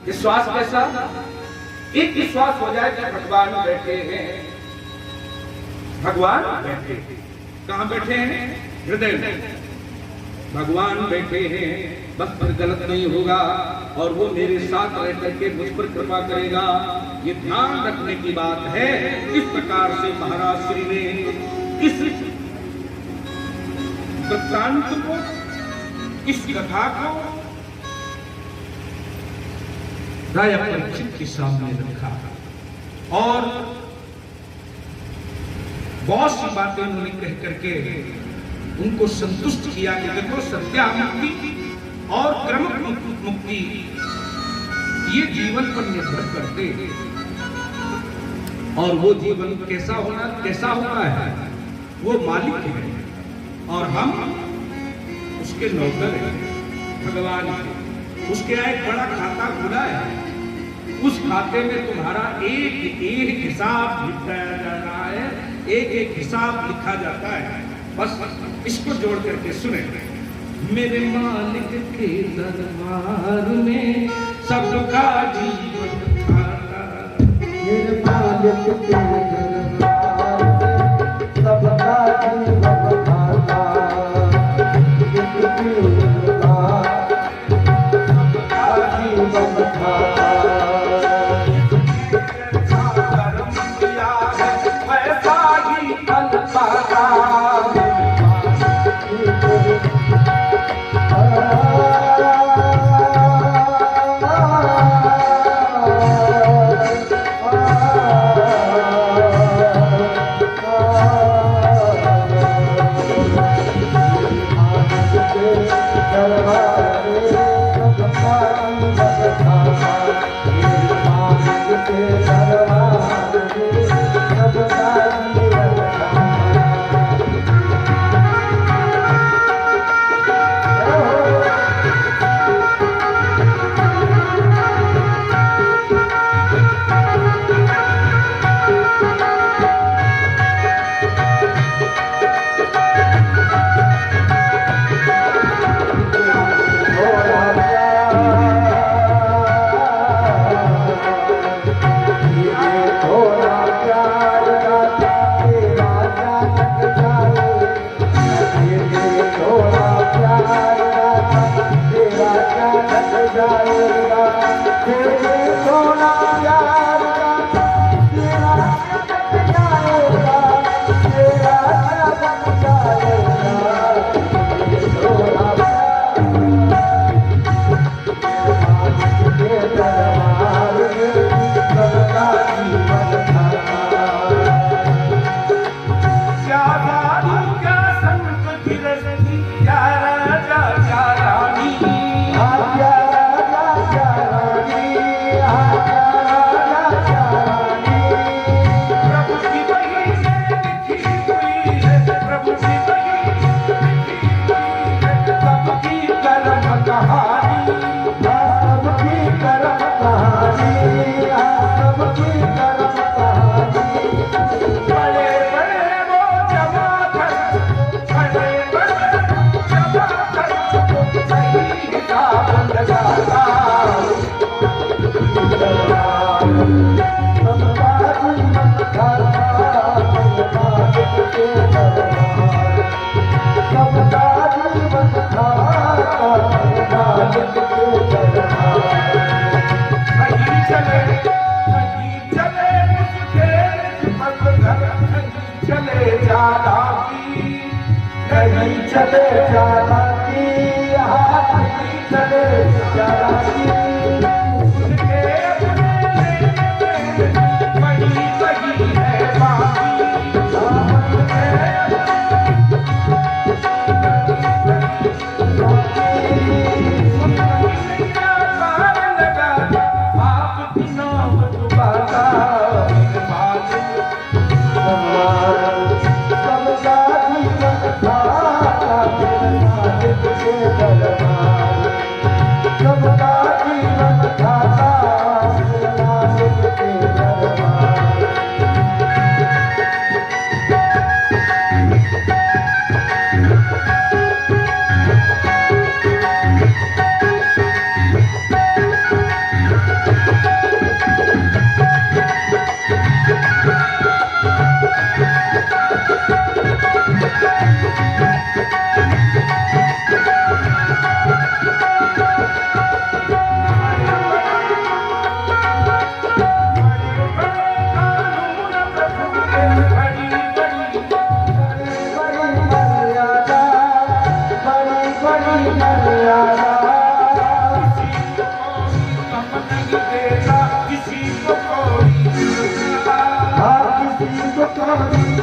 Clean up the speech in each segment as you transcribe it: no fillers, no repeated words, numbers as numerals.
विश्वास कैसा? एक विश्वास हो जाए कि भगवान बैठे हैं, भगवान बैठे हैं। कहां बैठे हैं? हृदय में भगवान बैठे हैं। बस फिर गलत नहीं होगा और वो मेरे साथ रह करके मुझ पर कृपा करेगा। ये ध्यान रखने की बात है। इस प्रकार से महाराज श्री ने इस वृत्तांत को, इस कथा को राजा परीक्षित के सामने रखा और बहुत सी बातें उन्होंने कह करके उनको संतुष्ट किया कि देखो सत्या मुक्ति और क्रम मुक्ति ये जीवन पर निर्भर करते हैं और वो जीवन कैसा होना है वो मालिक है और हम उसके नौकर हैं, भगवान है। उसके एक बड़ा खाता खुला है, उस खाते में तुम्हारा एक एक हिसाब लिखाया जाता है, एक एक हिसाब लिखा जाता है। बस इसको जोड़ करके सुने। मेरे मालिक के दरबार में सबका जीवन खाता, मेरे मालिक के दरबार में सबका जीवन खाता,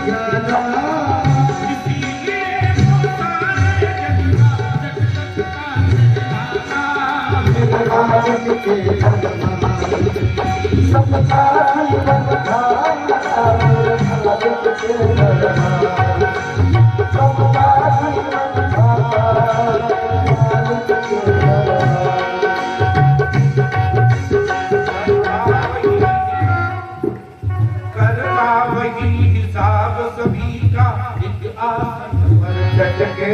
ज्यादा इसीलिए वो सारे जग का मेरे मालिक के दरबार सबका जीवन धारा मेरे मालिक के दरबार सबका जीवन धारा मेरे मालिक के दरबार करता वही हिसाब सभी का एक आसन पर डट के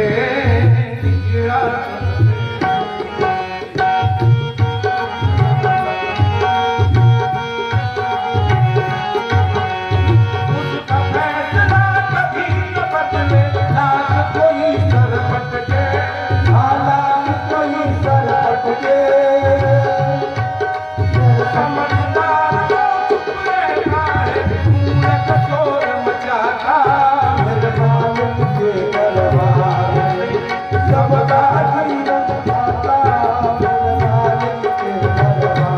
एक आसन उसका फैसला कभी न बदले लाख कोई सर पटके हालांकि कोई सर पटके समझदार को चुप रहना है मूर्ख शोर मचाता मेरे मालिक के दरबार सबका जीवन धारा मेरे मालिक के दरबार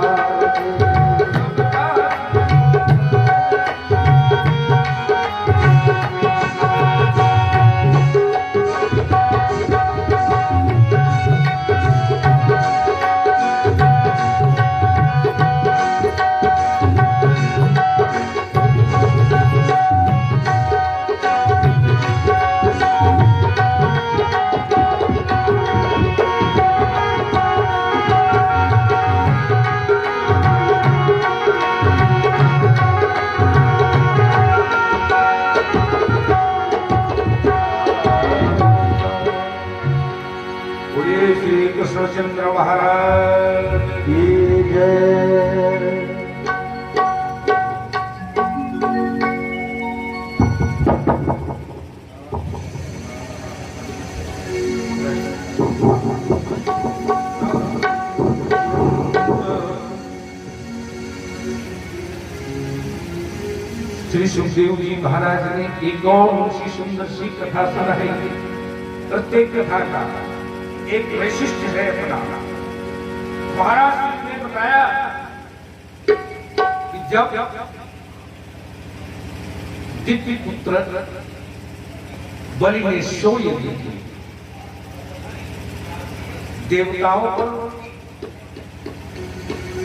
बोलिए श्री कृष्णचंद्र महाराज की जय श्री सुखदेव जी महाराज ने एक और सी सुंदर सी कथा सुनाई। प्रत्येक कथा का एक वैशिष्ट है अपना। महाराज ने बताया कि जब दिव्य पुत्र बलि ने सोई दी थी, देवताओं पर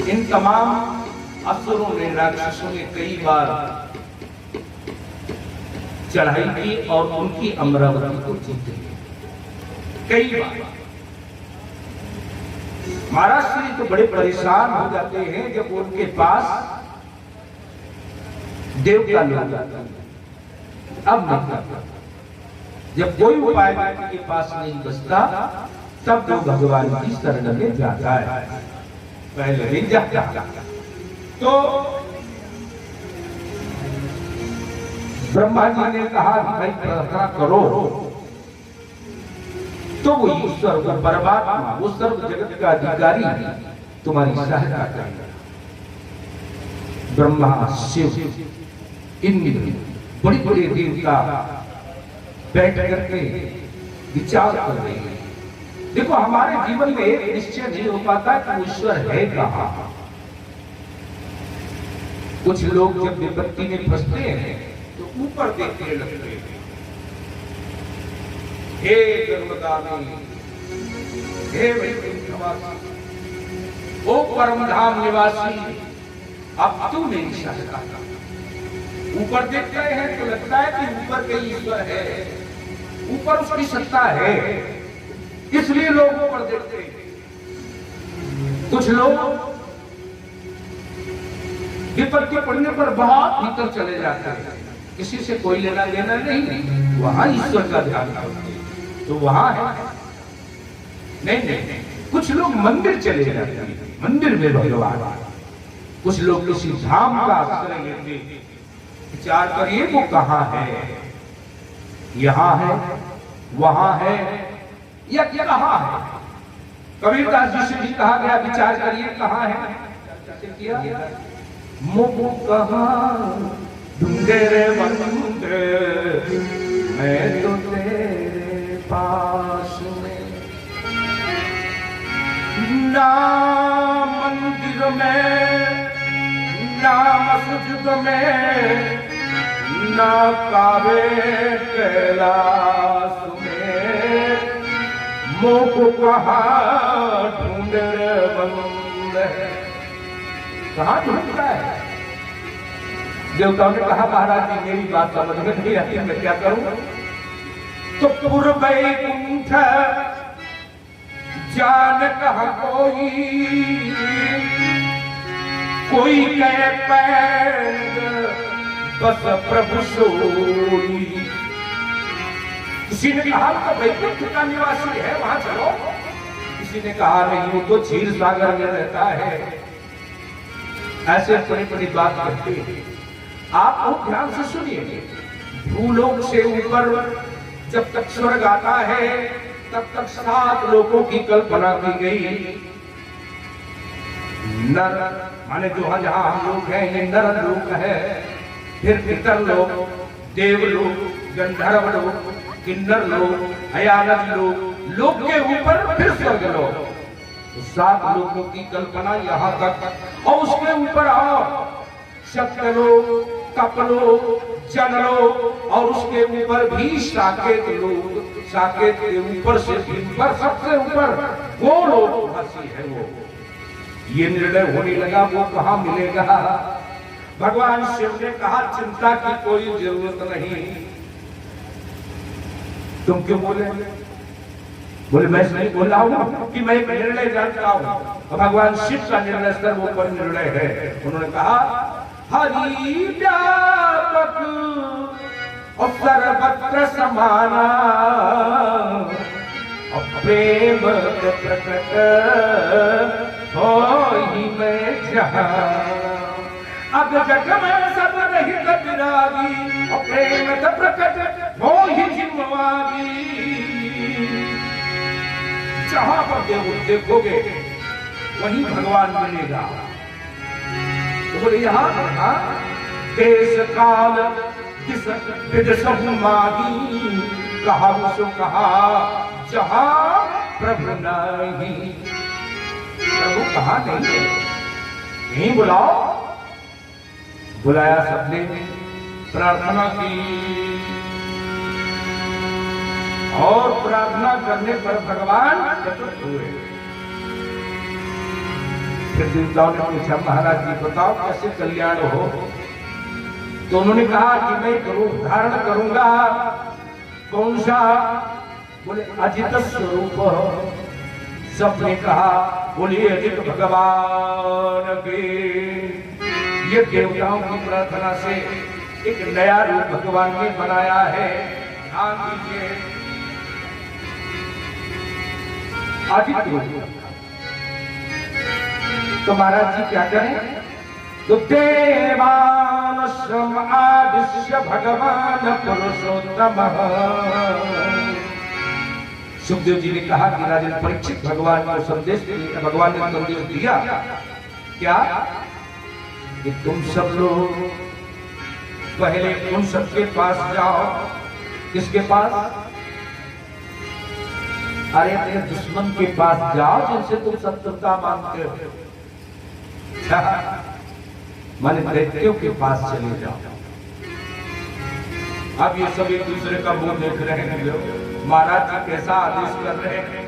इन तमाम असुरों ने, राक्षसों ने कई बार चढ़ाई की और उनकी अमरावती को जीते कई बार। महाराज श्री तो बड़े परेशान हो जाते हैं जब उनके पास देवता लोग जाते हैं। अब नहीं, जब कोई उपाय उनके पास नहीं बचता तब वो भगवान की शरण में जाता है। पहले नहीं जाता तो ब्रह्मा जी ने कहा भाई प्रार्थना करो, तो वो ईश्वर को परमात्मा, वो सर्व जगत का अधिकारी तुम्हारी सहायता करेगा। ब्रह्मा, शिव, इंद्र, बड़े बड़े देवता बैठ करके विचार कर रहे हैं। देखो हमारे जीवन में एक निश्चय नहीं हो पाता कि ईश्वर है कहाँ। कुछ लोग जब विपत्ति में फंसते हैं तो ऊपर देखने लगते हैं, हे गर्भगामी, हे वैकुंठवासी, ओ परम धाम निवासी, अब तू मेरी सहायता कर। ऊपर देखते हैं तो लगता है कि ऊपर के ईश्वर है, ऊपर उसकी सत्ता है, इसलिए लोग ऊपर देखते हैं। कुछ लोग विपत्ति पड़ने पर बहुत भीतर चले जाते हैं, किसी से कोई लेना देना नहीं, वहां ईश्वर का ध्यान करते हैं तो वहां है। नहीं नहीं नहीं, कुछ लोग मंदिर चले जाते हैं, मंदिर में भगवान। कुछ लोग किसी धाम का आश्रय लेते हैं, विचार करिए वो कहाँ है, यहाँ है, वहां है या कहाँ है। कबीरदास जी से भी कहा गया विचार करिए कहाँ है। मोमो कहाँ ढूंढे रे बंदे, मैं तो तेरे पास में, ना मंदिर में ना मस्जिद में, ना कावे कैलाश में मोह कहा ढूंढ बंद है। कहाँ ढूंढता है? देवताओं ने कहा महाराज जी मेरी बात समझ में नहीं आती, मैं क्या करूं? तो पूर्व वैकुंठ जान कहा कोई कहे पैर बस प्रभु सोई। किसी ने कहा तो वैकुंठ का निवासी है, वहां चलो। किसी ने कहा नहीं, वो तो क्षीर सागर में रहता है। ऐसे बड़ी बड़ी बात करते हैं। आप बहुत ध्यान से सुनिए। भूलोक से ऊपर जब तक स्वर्ग आता है तब तक 7 लोगों की कल्पना की गई। नर माने जो जहां हम लोग हैं ये नर लोक है, फिर पितर लोक, देव लोक, गंधर्व लोक, किन्नर लोक, अयानज लोक, लोक के ऊपर फिर स्वर्ग लोक। तो 7 लोगों की कल्पना यहाँ तक, और उसके ऊपर और सत्यलोक, तपलोक, जनलोक, और उसके ऊपर भी साकेत लोक। साकेत के ऊपर से भी ऊपर, सबसे ऊपर वो लोकवासी है। वो ये निर्णय होने लगा वो कहाँ मिलेगा? भगवान शिव ने कहा चिंता की कोई जरूरत नहीं। तुम क्यों बोले? बोले मैं नहीं बोल रहा हूं कि मैं एक निर्णय जानता हूं। भगवान शिव का निर्णय सर्वोपरि निर्णय है। उन्होंने कहा हरि व्यापक और सर्वत्र समाना और प्रेम प्रकट हो ही मैं जहां। अब जग में सब रहित विरागी और प्रेम प्रकट हो ही जिम्मेवारी। जहां पर देखोगे वहीं भगवान मिलेगा। तो बोले यहाँ देश काल मागी कहा सो कहा जहां प्रभु नहीं। प्रभु कहा नहीं है, यहीं बुलाओ। बुलाया सबने, प्रार्थना की, और प्रार्थना करने पर भगवान प्रकट हुए। फिर देवताओं ने पूछा महाराज जी बताओ कैसे कल्याण हो? तो उन्होंने कहा कि मैं एक रूप धारण करूंगा। कौन सा? बोले अजित स्वरूप। सबने कहा बोलिए अजित भगवान के। ये देवताओं की प्रार्थना से एक नया रूप भगवान ने बनाया है। ध्यान दीजिए, अजित रूप। तो महाराज जी क्या करें? तो देवान श्रम आदिश्य भगवान पुरुषोत्तम। सुखदेव जी ने कहा कि राजन परीक्षित भगवान को संदेश दिया। भगवान ने संदेश दिया क्या कि तुम सब लोग पहले उन सबके पास जाओ। किसके पास? अरे अपने दुश्मन के पास जाओ जिनसे तुम शत्रुता मानते हो। माने दैत्यों के पास चले जाओ। अब ये सब एक दूसरे का मुंह देख रहे हैं। महाराज जी कैसा आदेश कर रहे हैं?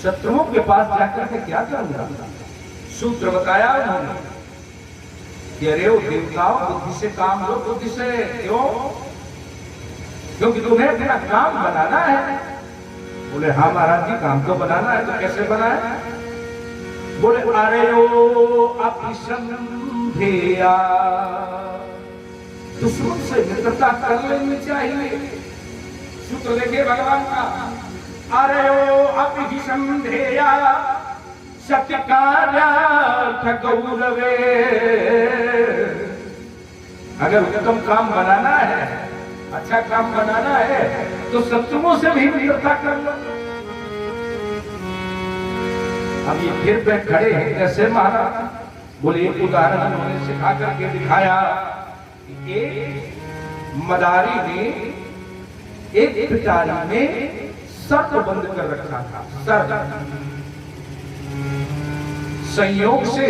शत्रुओं के पास जाकर के क्या करूंगा? सूत्र बताया उन्होंने कि अरे वो देवताओं बुद्धि से काम लो। बुद्धि से क्यों? क्योंकि तुम्हें अपना काम बनाना है। बोले हाँ महाराज जी काम तो बनाना है। तो कैसे बनाए? बोले अरे ओ अभिसंधेया, दुश्मन से मित्रता कर लेनी चाहिए। सूत्र देखिए भगवान का। अरे ओ अभिसंधेया सत्य कार्यार्थ गौरवे। अगर उत्तम काम बनाना है, अच्छा काम बनाना है तो शत्रुओं से भी मित्रता कर लो। अब ये फिर पे खड़े हैं कैसे महाराज? बोले एक उदाहरण उन्होंने सिखा करके दिखाया कि एक मदारी ने एक पिटारी में सर्प बंद कर रखा था। सर्प संयोग से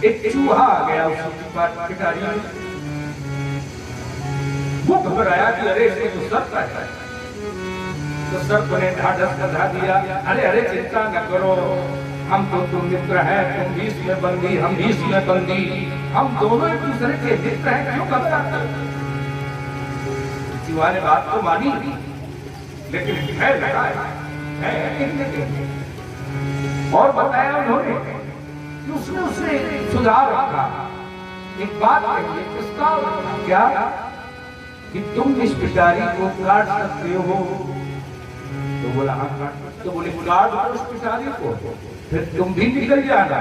एक चूहा आ गया उस पिटारी में। वो घबराया कि अरे इसमें तो सर्प है। तो सर्प ने ढाढ़स बंधा दिया, अरे अरे चिंता न करो, हम तो तुम मित्र हैं, तुम भी इसमें बंदी, हम भी इसमें बंदी, हम दोनों एक दूसरे के मित्र हैं, क्यों घबराते हो? चूहा ने बात तो मानी, लेकिन भय लगा है। और बताया उन्होंने कि उसने उसे सुझाव रखा, एक बात कही, प्रस्ताव रखा, क्या कि तुम इस पिटारी को काट सकते हो? तो बोला हाँ काट। तो बोले काट दो उस पिटारी को, फिर तुम भी निकल जाना,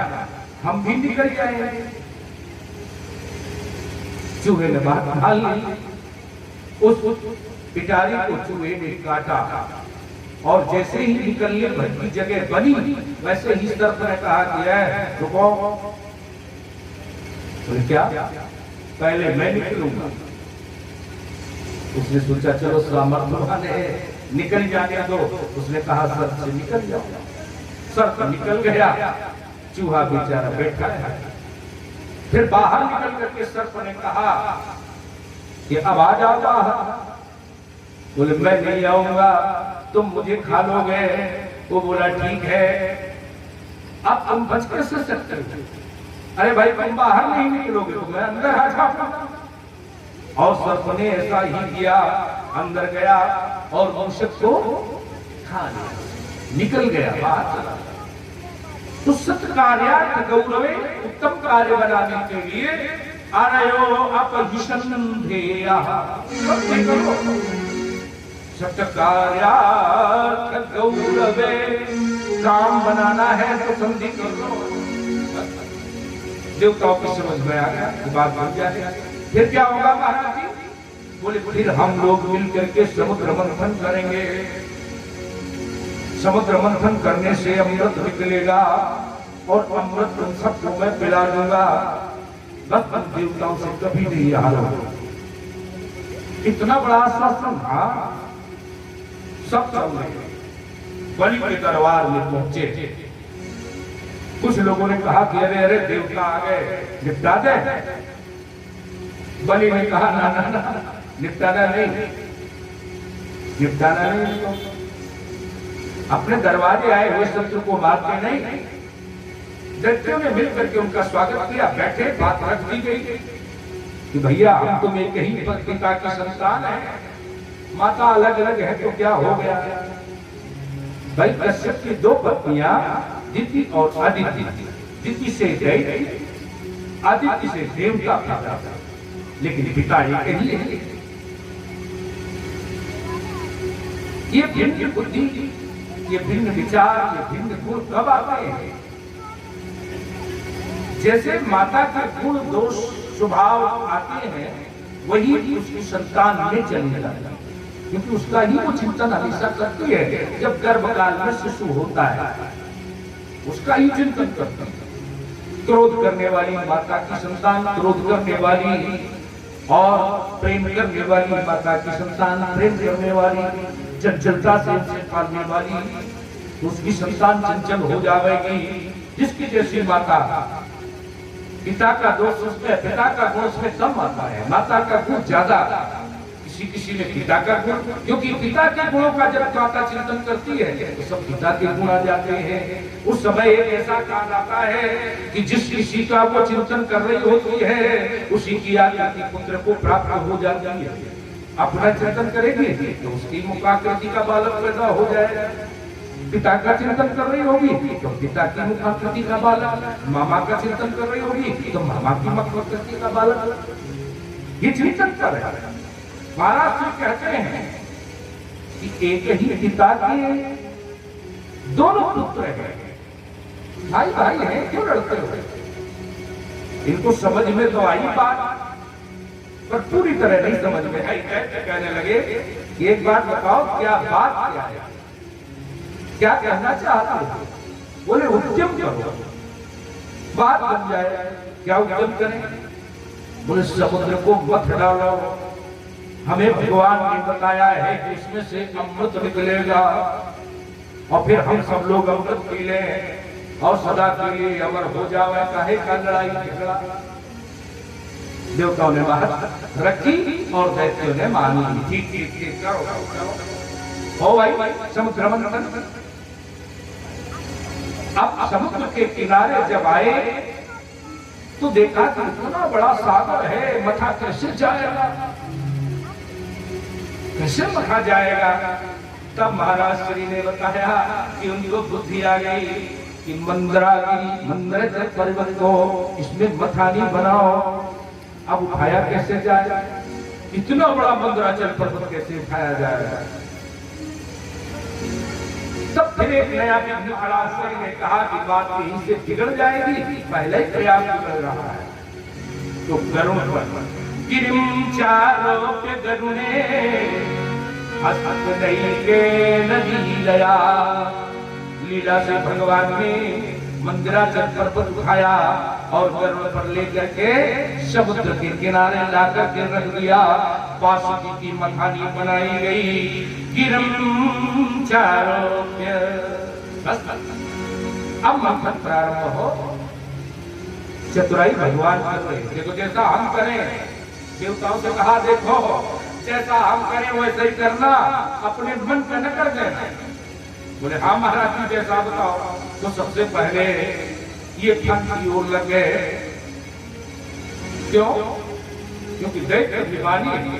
हम भी निकल जाएंगे। चूहे ने बात मान ली, उस पिटारी को चूहे ने काटा और जैसे ही निकलने भर की जगह बनी, वैसे ही सर्प ने कहा कि रुको। बोले क्या? पहले मैं निकलूंगा। उसने सोचा चलो सामर्थ्यवान है, निकल जाने दो। उसने कहा सर्प से निकल जाओ। सर्प निकल गया, चूहा बेचारा बैठा है। फिर बाहर निकल करके सर्प ने कहा कि अब आ जाओ बाहर। बोले मैं नहीं आऊंगा, तुम मुझे खा लोगे। वो बोला ठीक है, अब तुम बच कैसे सकते हो? अरे भाई तुम बाहर नहीं निकलोगे तो मैं अंदर आ जाऊंगा। और सर्प ने ऐसा ही किया, अंदर गया और मूषक को खा लिया, निकल गया, बाहर चला गया। तो सत्कार्यार्थ गौरवे, उत्तम कार्य बनाने के लिए आनयो अपविशन्धेयः, सत्कार्यार्थ गौरवे, काम बनाना है तो संधि कर लो। देवताओं की समझ में आ गया, बात बन जाए। फिर क्या होगा महाराज जी? बोले फिर हम लोग मिलकर के समुद्र मंथन करेंगे, समुद्र मंथन करने से अमृत निकलेगा और अमृत तुम सबको मैं पिला दूंगा। बस देवताओं से कभी नहीं हार होगा। इतना बड़ा आश्वासन था। सब चल रहे बलि के दरबार में पहुंचे। कुछ लोगों ने कहा कि अरे अरे देवता आ गए, निपटा दे। बलि ने कहा ना ना ना, निपटाना नहीं, निपटाना नहीं। अपने दरवाजे आए हुए शत्रु को मारते नहीं। दैत्यों ने मिलकर के उनका स्वागत किया, बैठे, बात रख दी गई कि भैया हम तुम एक ही पिता की संतान है, माता अलग अलग है तो क्या हो गया? भाई कश्यप की दो पत्नियां दिति और आदिति, दिति से दैत्य, आदित्य से देवता पिता, लेकिन पिता एक ही है। ये भिन्न बुद्धि, ये भिन्न विचार, ये भिन्न गुण कब आते हैं? जैसे माता के गुण दोष स्वभाव आते हैं, वही उसकी संतान में चले जाता है, क्योंकि उसका ही वो चिंतन हमेशा करती है। जब गर्भकाल में शिशु होता है, उसका ही चिंतन करती है। क्रोध करने वाली माता की संतान, क्रोध करने वाली और प्रेम करने वाली माता की संतान, प्रेम करने वाली, चंचलता से पालने वाली, उसकी संतान चंचल हो जाएगी। जिसकी जैसी माता, पिता का दोष उसमें, पिता का गुण उसमें कम आता है, माता का गुण ज्यादा, किसी किसी में पिता का गुण, क्योंकि पिता के गुणों का जब माता चिंतन करती है तो सब पिता के गुण आ जाते हैं। उस समय एक ऐसा काल आता है कि जिस किसी का वो चिंतन कर रही होती है, उसी की आकृति पुत्र को प्राप्त हो जाती है। अपना चिंतन करेगी तो उसकी मुखाकृति का बालक पैदा हो जाएगा। पिता का चिंतन कर रही होगी तो पिता की मुखाकृति का बालक, मामा का चिंतन कर रही होगी तो मामा की मुखाकृति का बालक। ये चिंतन कर रहे हैं। महाराज जी कहते हैं कि एक ही पिता के दोनों पुत्र हैं, भाई भाई हैं, क्यों लड़ते हो? इनको समझ में तो आई बात, पर पूरी तरह नहीं समझ में आई। कहने लगे एक बात बताओ, क्या बात क्या है, क्या कहना चाहते हो? बोले उद्यम करो, बात बन जाए। क्या उद्यम करें? बोले समुद्र को मत डालो, हमें भगवान ने बताया है कि इसमें से अमृत निकलेगा और फिर हम सब लोग अमृत पी लें और सदा के लिए अमर हो जाए। काहे का लड़ाई झगड़ा? देवताओं ने बात रखी और दैत्यों ने मानी। ठीक ठीक ठीक, करो करो हो भाई समुद्र मंथन। अब समुद्र के किनारे जब आए तो देखा कि इतना बड़ा सागर है, मथा कैसे जाएगा, कैसे मथा जाएगा। तब महाराज श्री ने बताया कि उनको बुद्धि आ गई कि मंदरागिरी पर्वत को इसमें मथानी बनाओ। अब उठाया कैसे जाए, इतना बड़ा मंदराचल पर्वत कैसे उठाया जाएगा। तब फिर एक नया महाराज ने कहा कि बात यहीं से बिगड़ जाएगी, पहले ही प्रयास कर रहा है। तो गरुण पर गिरिम चारोप्य गरुणे हस्त नहीं के नदी लया। लीला से भगवान ने मंदिराचल पर्वत उठाया और गरुड़ पर लेकर के समुद्र के किनारे लाकर के रख दिया। वासुकी की मखानी बनाई गई। गिरम चारोप्य, बस अब मंथन प्रारंभ हो। चतुराई भगवान कर रहे, देखो जैसा हम करें, देवताओं से कहा देखो जैसा हम करें वैसे ही करना, अपने मन पे न कर देना। बोले हाँ महाराज जी जैसा बताओ। तो सबसे पहले ये फन की ओर लग गए। क्यों? क्योंकि दैत्य दीवानी है।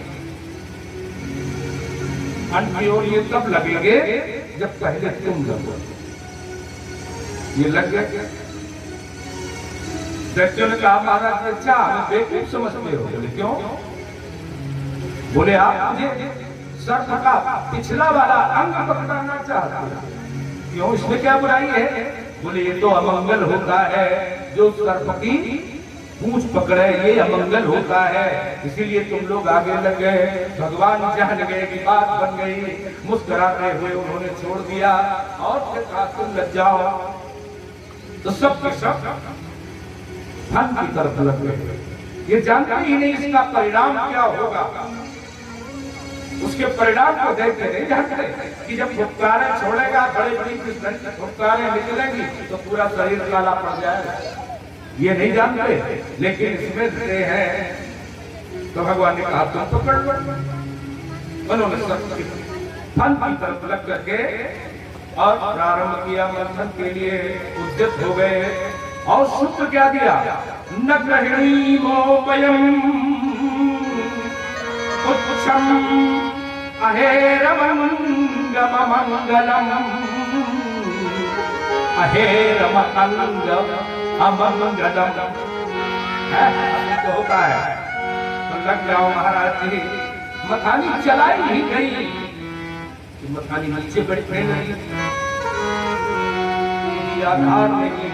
फन की ओर ये तब लगेंगे जब पहले तुम लगो। ये लग गए। दैत्यों ने कहा महाराज अच्छा हमें बेवकूफ समझते हो। बोले क्यों? बोले आप मुझे सर्प का पिछला वाला अंग पकड़ना चाहते हैं। क्यों, इसमें क्या बुराई है? बोले ये तो अमंगल होता है, जो सर्प की पूंछ पकड़े ये अमंगल होता है, इसीलिए तुम लोग आगे लग गए। भगवान जान गए कि बात बन गई। मुस्कुराते हुए उन्होंने छोड़ दिया और फिर कहा तुम लग जाओ। तो सब के सब फन की तरफ लग गए। ये जानते ही नहीं इसका परिणाम क्या होगा। उसके परिणाम को देखते नहीं जानते कि जब फुटकारें छोड़ेगा, बड़े बड़ी फुटकारें निकलेंगी तो पूरा शरीर काला पड़ जाएगा। ये नहीं जानते, लेकिन इसमें डरे हैं। तो भगवान ने कहा तुम पकड़ लो। उन्होंने सब फन की तरफ लग करके और प्रारंभ किया मंथन के लिए उद्यत हो गए। और सूत्र क्या दिया? न गृहिणी मोपयम् उच्छम अहेरमंगम मंगलम अहेरम अंगम अमंगलम। तो होता है तो लग जाओ महाराज जी। मथानी चलाई ही गई, मथानी नीचे बैठने लगी, आधार नहीं।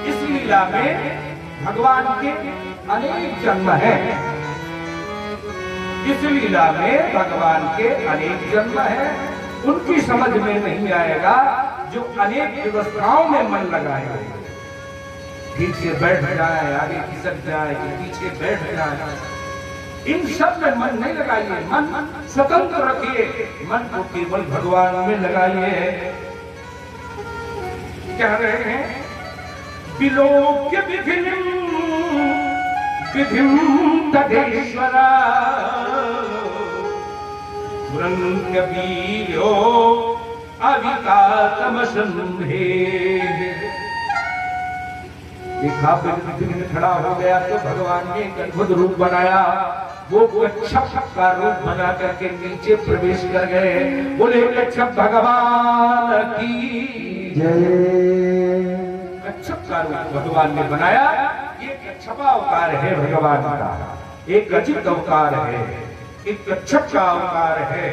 इस लीला में भगवान के अनेक जन्म है। इस लीला में भगवान के अनेक जन्म है। उनकी समझ में नहीं आएगा जो अनेक व्यवस्थाओं में मन लगाए, ठीक से बैठ जाए, आगे खिसक जाए, पीछे बैठ जाए, इन सब में मन नहीं लगाइए। मन स्वतंत्र रखिए, मन को केवल भगवान में लगाइए। कह रहे हैं विलोक्य विधिम तदेश्वरा पुरंद्य वीर्यो अविकातमसंधे। देखा विघ्न खड़ा हो गया तो भगवान ने एक अद्भुत रूप बनाया। वो कच्छप का रूप बना करके नीचे प्रवेश कर गए। बोले कच्छप भगवान की जय। कच्छप का रूप भगवान ने बनाया। ये कच्छपा अवतार है भगवान का, एक अचित अवतार है, एक कच्छप का अवतार है।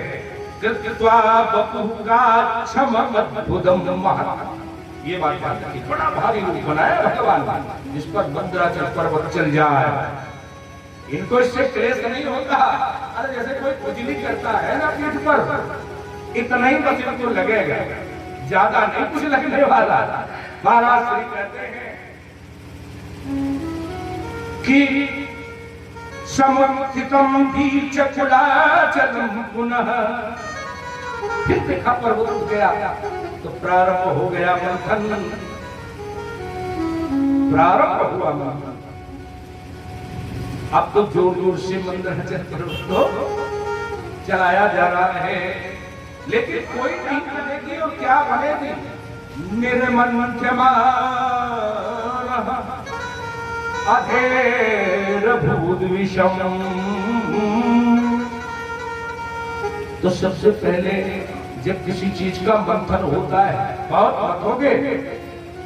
कृत्वा बपुका क्षममद्भुतम महत्। ये बात की बड़ा भारी रूप बनाया भगवान ने, जिस पर मंदराचल पर्वत चल जाए। इनको इससे क्लेश नहीं होता। अरे जैसे कोई खुजली करता है ना पीठ पर, इतना ही बस इनको लगेगा, ज्यादा नहीं कुछ लगने वाला। महाराज श्री कहते हैं कि समुत्थितम दीक्षकुलाचलम पुनः। फिर देखा पर्वत उठ गया तो प्रारंभ हो गया मंथन। प्रारंभ हुआ मंथन। अब तो जोर जोर से मनोरंजन तो चलाया जा रहा है, लेकिन कोई नहीं बनेगी और क्या बनेगी। मेरे मन के अधेर भूत विषम। तो सबसे पहले जब किसी चीज का मंथन होता है, बहुत मतोगे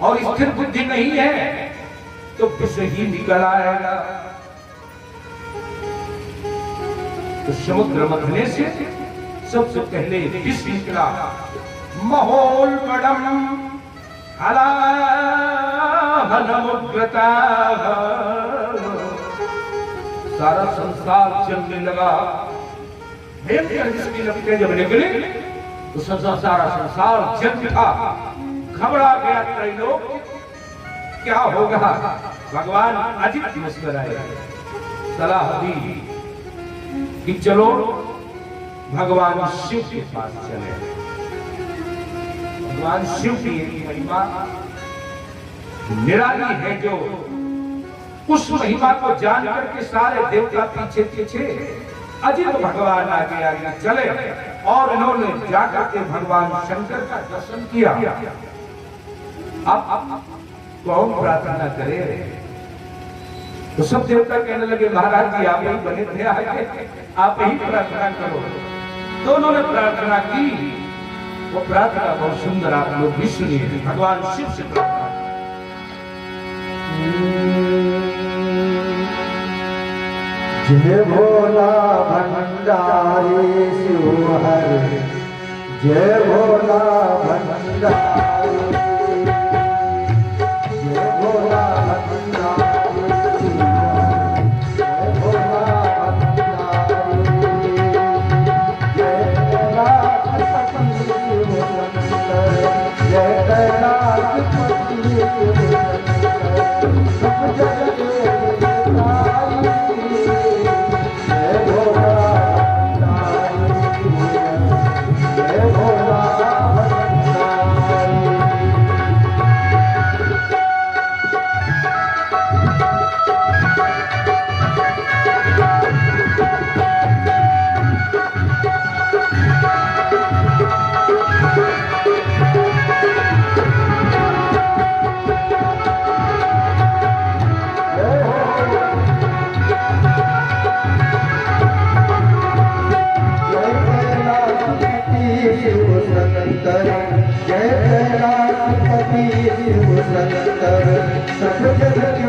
और स्थिर बुद्धि नहीं है तो विष ही निकल आएगा। तो समुद्र मथने से सबसे पहले विष निकला। महोल बड़म हलाहलमुग्रता, सारा संसार चलने लगा। भयंकर जिसकी लपटें जब निकले तो सारा संसार जल उठा। घबरा गया त्रैलोक, क्या होगा। भगवान अजित मुस्कुराए, सलाह दी कि चलो भगवान शिव के पास चले। भगवान शिव की एक महिमा निराली है, जो उस महिमा को जान करके सारे देवता पीछे पीछे, अजित भगवान आगे आगे चले और इन्होंने जाकर के भगवान शंकर का दर्शन किया। अब कौन प्रार्थना करे। तो सब देवता कहने लगे महाराज जी आप ही बने थे आगे, आप ही प्रार्थना करो। तो उन्होंने प्रार्थना की। वो प्रार्थना बहुत सुंदर, आप लोग भी सुनिए। भगवान शिव से प्रार्थना। जय भोला भंडारी शिव हर, जय भोला भंडारी, जय भोला भंडारी शिव हर, जय भोला भंडारी, जय कैलाशपति शिव शंकर, जय कैलाशपति शिव शंकर, सब जग के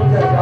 Thank you.